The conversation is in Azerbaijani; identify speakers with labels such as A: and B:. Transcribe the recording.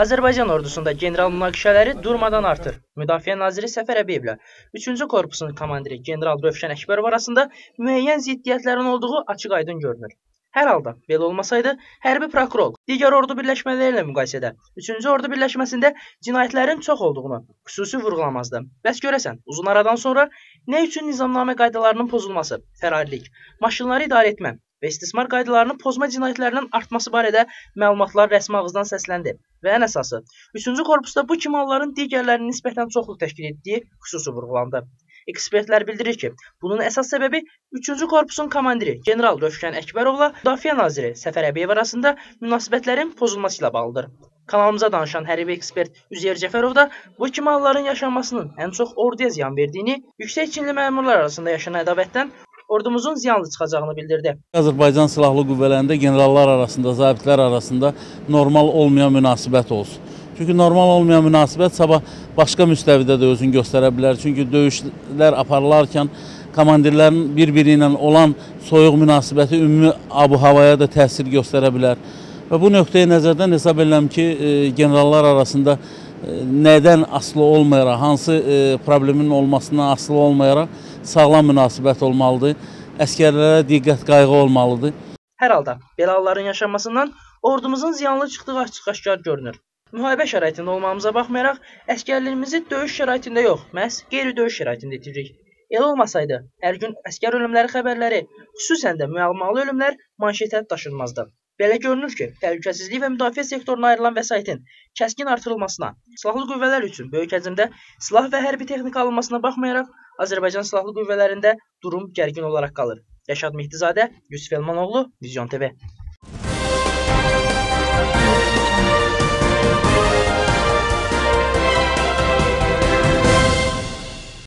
A: Azərbaycan ordusunda general münaqişələri durmadan artır. Müdafiə naziri Səfər Əbiyevlə 3-cü korpusun komandiri general Rövşən Əkbərov arasında müəyyən ziddiyyətlərin olduğu açıq-aydın görünür. Hər halda belə olmasaydı, hərbi prokuror digər ordu birləşmələri ilə müqayisədə 3-cü ordu birləşməsində cinayətlərin çox olduğunu xüsusi vurğulamazdı. Bəs görəsən, uzun aradan sonra nə üçün nizamnamə qaydalarının pozulması, fərarilik, maşınları idarə etmə və istismar qaydalarının pozma cinayətlərinin artması barədə məlumatlar rəsmi ağızdan səsləndi və ən əsası, 3-cü korpusda bu kimi halların digərlərinin nisbətən çoxluq təşkil etdiyi xüsusi vurğulandı. Ekspertlər bildirir ki, bunun əsas səbəbi 3-cü korpusun komandiri general Rövşən Əkbərovla Müdafiə naziri Səfər Əbiyev arasında münasibətlərin pozulması ilə bağlıdır. Kanalımıza danışan hərbi ekspert Üzeyir Cəfərov da bu kimi halların yaşanmasının ən çox orduya ziyan verdiyini, yüksək çinli məmurlar arasında yaşanan ədavətdən ordumuzun ziyanlı çıxacağını bildirdi.
B: Azərbaycan Silahlı Qüvvələrində generallar arasında, zabitlər arasında normal olmayan münasibət olsun. Çünki normal olmayan münasibət sabah başqa müstəvidə də özünü göstərə bilər. Çünki döyüşlər aparılarkən komandirlərin bir-biri ilə olan soyuq münasibəti ümumi abu-havaya da təsir göstərə bilər. Və bu nöqteyi nəzərdən hesab edirəm ki, generallar arasında nədən asılı olmayaraq, hansı problemin olmasından asılı olmayaraq sağlam münasibət olmalıdır, əskərlərə diqqət qayğı olmalıdır.
A: Hər halda belə halların yaşanmasından ordumuzun ziyanlı çıxdığı açıq-aşkar görünür. Müharibə şəraitində olmamıza baxmayaraq, əskərlərimizi döyüş şəraitində yox, məhz qeyri-döyüş şəraitində itiririk. Elə olmasaydı, hər gün əskər ölümləri xəbərləri, xüsusən də müəmmalı ölümlər manşetə daşınmazdı. Belə görünür ki, təhlükəsizlik və müdafiə sektoruna ayrılan vəsaitin kəskin artırılmasına, silahlı qüvvələr üçün böyük həcmdə silah və hərbi texnika alınmasına baxmayaraq, Azərbaycan Silahlı Qüvvələrində durum gərgin olaraq qalır. Rəşad Mehdizadə, Yusif Elmanoğlu, Vizyon TV.